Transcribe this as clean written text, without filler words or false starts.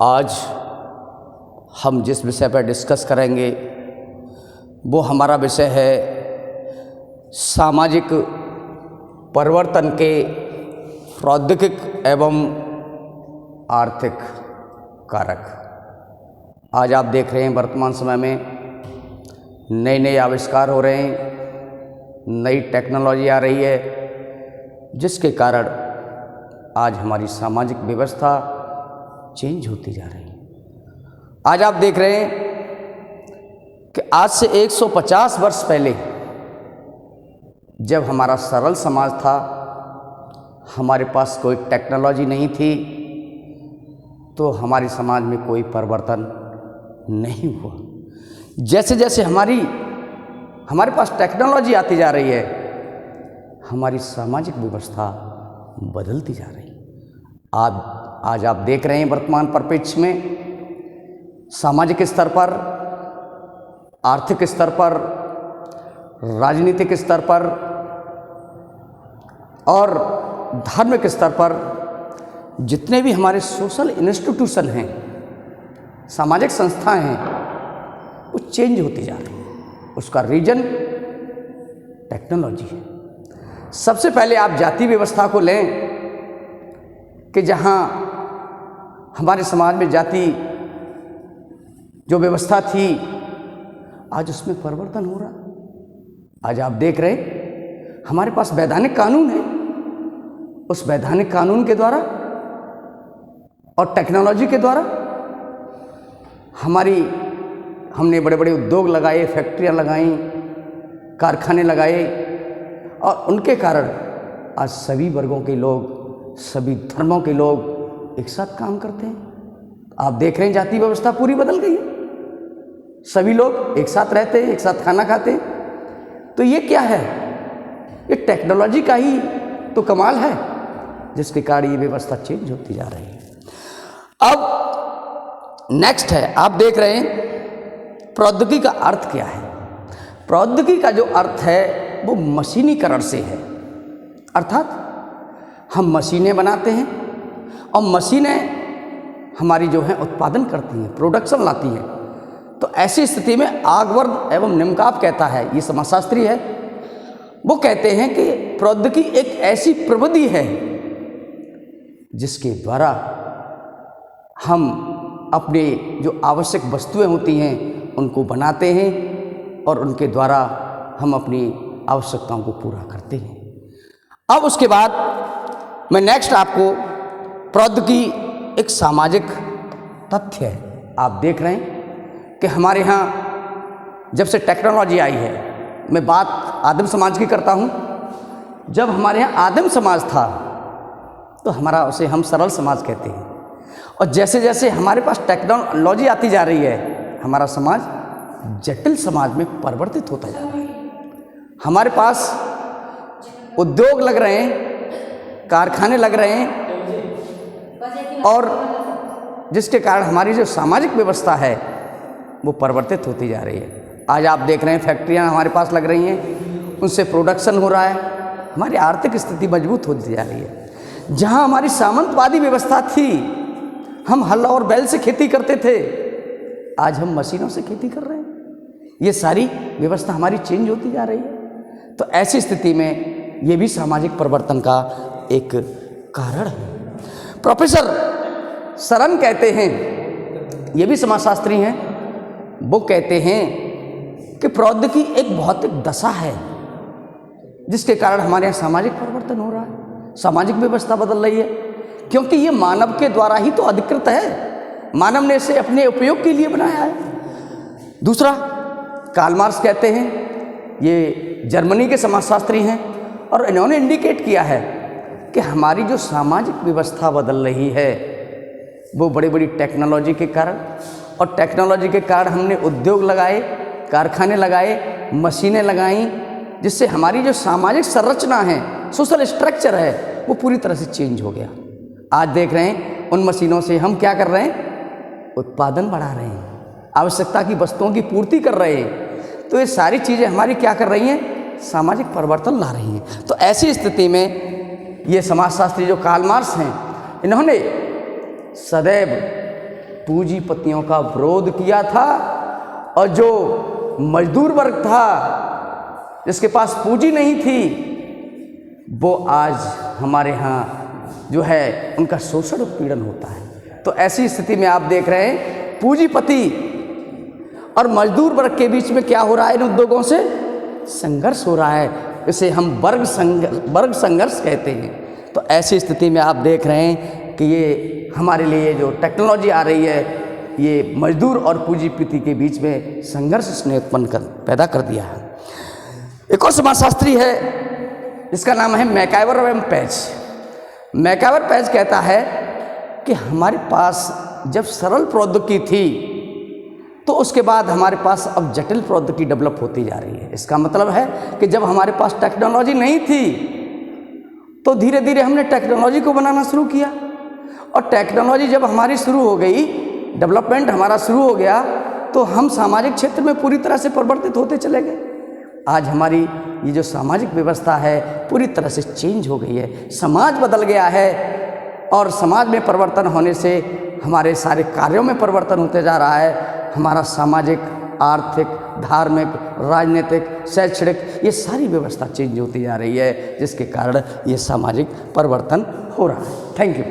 आज हम जिस विषय पर डिस्कस करेंगे वो हमारा विषय है सामाजिक परिवर्तन के प्रौद्योगिक एवं आर्थिक कारक। आज आप देख रहे हैं वर्तमान समय में नए नए आविष्कार हो रहे हैं, नई टेक्नोलॉजी आ रही है, जिसके कारण आज हमारी सामाजिक व्यवस्था चेंज होती जा रही है। आज आप देख रहे हैं कि आज से 150 वर्ष पहले जब हमारा सरल समाज था, हमारे पास कोई टेक्नोलॉजी नहीं थी, तो हमारे समाज में कोई परिवर्तन नहीं हुआ। जैसे जैसे हमारे पास टेक्नोलॉजी आती जा रही है, हमारी सामाजिक व्यवस्था बदलती जा रही है। आज आप देख रहे हैं वर्तमान परिप्रेक्ष्य में सामाजिक स्तर पर, आर्थिक स्तर पर, राजनीतिक स्तर पर और धार्मिक स्तर पर जितने भी हमारे सोशल इंस्टीट्यूशन हैं, सामाजिक संस्थाएं हैं, वो चेंज होती जा रही हैं। उसका रीजन टेक्नोलॉजी है। सबसे पहले आप जाति व्यवस्था को लें कि जहां हमारे समाज में जाति जो व्यवस्था थी, आज उसमें परिवर्तन हो रहा। आज आप देख रहे हैं हमारे पास वैधानिक कानून है। उस वैधानिक कानून के द्वारा और टेक्नोलॉजी के द्वारा हमने बड़े बड़े उद्योग लगाए, फैक्ट्रियां लगाई, कारखाने लगाए और उनके कारण आज सभी वर्गों के लोग, सभी धर्मों के लोग एक साथ काम करते हैं। आप देख रहे हैं जाति व्यवस्था पूरी बदल गई है। सभी लोग एक साथ रहते हैं, एक साथ खाना खाते हैं। तो ये क्या है? ये टेक्नोलॉजी का ही तो कमाल है, जिसके कारण ये व्यवस्था चेंज होती जा रही है। अब नेक्स्ट है, आप देख रहे हैं प्रौद्योगिकी का अर्थ क्या है। प्रौद्योगिकी का जो अर्थ है वो मशीनीकरण से है, अर्थात हम मशीनें बनाते हैं और मशीनें हमारी जो है उत्पादन करती हैं, प्रोडक्शन लाती हैं। तो ऐसी स्थिति में आगवर्द एवं निम्नकाप कहता है, ये समाजशास्त्री है, वो कहते हैं कि प्रौद्योगिकी एक ऐसी प्रविधि है जिसके द्वारा हम अपने जो आवश्यक वस्तुएं होती हैं उनको बनाते हैं और उनके द्वारा हम अपनी आवश्यकताओं को पूरा करते हैं। अब उसके बाद मैं नेक्स्ट आपको प्रौद्योगिकी एक सामाजिक तथ्य है। आप देख रहे हैं कि हमारे यहाँ जब से टेक्नोलॉजी आई है, मैं बात आदिम समाज की करता हूँ। जब हमारे यहाँ आदिम समाज था तो उसे हम सरल समाज कहते हैं, और जैसे जैसे हमारे पास टेक्नोलॉजी आती जा रही है, हमारा समाज जटिल समाज में परिवर्तित होता जा रहा है। हमारे पास उद्योग लग रहे हैं, कारखाने लग रहे हैं, और जिसके कारण हमारी जो सामाजिक व्यवस्था है वो परिवर्तित होती जा रही है। आज आप देख रहे हैं फैक्ट्रियां हमारे पास लग रही हैं, उनसे प्रोडक्शन हो रहा है, हमारी आर्थिक स्थिति मजबूत होती जा रही है। जहां हमारी सामंतवादी व्यवस्था थी, हम हल और बैल से खेती करते थे, आज हम मशीनों से खेती कर रहे हैं। ये सारी व्यवस्था हमारी चेंज होती जा रही है। तो ऐसी स्थिति में ये भी सामाजिक परिवर्तन का एक कारण है। प्रोफेसर सरन कहते हैं, ये भी समाजशास्त्री हैं, वो कहते हैं कि प्रौद्योगिकी एक भौतिक दशा है जिसके कारण हमारे यहाँ सामाजिक परिवर्तन हो रहा है, सामाजिक व्यवस्था बदल रही है, क्योंकि ये मानव के द्वारा ही तो अधिकृत है। मानव ने इसे अपने उपयोग के लिए बनाया है। दूसरा, कार्ल मार्क्स कहते हैं, ये जर्मनी के समाजशास्त्री हैं, और इन्होंने इंडिकेट किया है कि हमारी जो सामाजिक व्यवस्था बदल रही है वो बड़ी बड़ी टेक्नोलॉजी के कारण, और टेक्नोलॉजी के कारण हमने उद्योग लगाए, कारखाने लगाए, मशीनें लगाई, जिससे हमारी जो सामाजिक संरचना है, सोशल स्ट्रक्चर है, वो पूरी तरह से चेंज हो गया। आज देख रहे हैं उन मशीनों से हम क्या कर रहे हैं? उत्पादन बढ़ा रहे हैं, आवश्यकता की वस्तुओं की पूर्ति कर रहे हैं। तो ये सारी चीज़ें हमारी क्या कर रही हैं? सामाजिक परिवर्तन ला रही हैं। तो ऐसी स्थिति में ये समाजशास्त्री जो कार्ल मार्क्स हैं, इन्होंने सदैव पूंजीपतियों का विरोध किया था, और जो मजदूर वर्ग था जिसके पास पूंजी नहीं थी, वो आज हमारे यहाँ जो है उनका शोषण उत्पीड़न होता है। तो ऐसी स्थिति में आप देख रहे हैं पूंजीपति और मजदूर वर्ग के बीच में क्या हो रहा है, इन उद्योगों से संघर्ष हो रहा है। इसे हम वर्ग संघर्ष कहते हैं। तो ऐसी स्थिति में आप देख रहे हैं कि ये हमारे लिए जो टेक्नोलॉजी आ रही है, ये मजदूर और पूंजीपति के बीच में संघर्ष इसने पैदा कर दिया है। एक और समाजशास्त्री है जिसका नाम है मैकआइवर एवं पैज। मैकआइवर पैज कहता है कि हमारे पास जब सरल प्रौद्योगिकी थी तो उसके बाद हमारे पास अब जटिल प्रौद्योगिकी डेवलप होती जा रही है। इसका मतलब है कि जब हमारे पास टेक्नोलॉजी नहीं थी तो धीरे धीरे हमने टेक्नोलॉजी को बनाना शुरू किया, और टेक्नोलॉजी जब हमारी शुरू हो गई, डेवलपमेंट हमारा शुरू हो गया, तो हम सामाजिक क्षेत्र में पूरी तरह से परिवर्तित होते चले गए। आज हमारी ये जो सामाजिक व्यवस्था है पूरी तरह से चेंज हो गई है, समाज बदल गया है, और समाज में परिवर्तन होने से हमारे सारे कार्यों में परिवर्तन होते जा रहा है। हमारा सामाजिक, आर्थिक, धार्मिक, राजनीतिक, शैक्षणिक, ये सारी व्यवस्था चेंज होती जा रही है, जिसके कारण ये सामाजिक परिवर्तन हो रहा है। Thank you.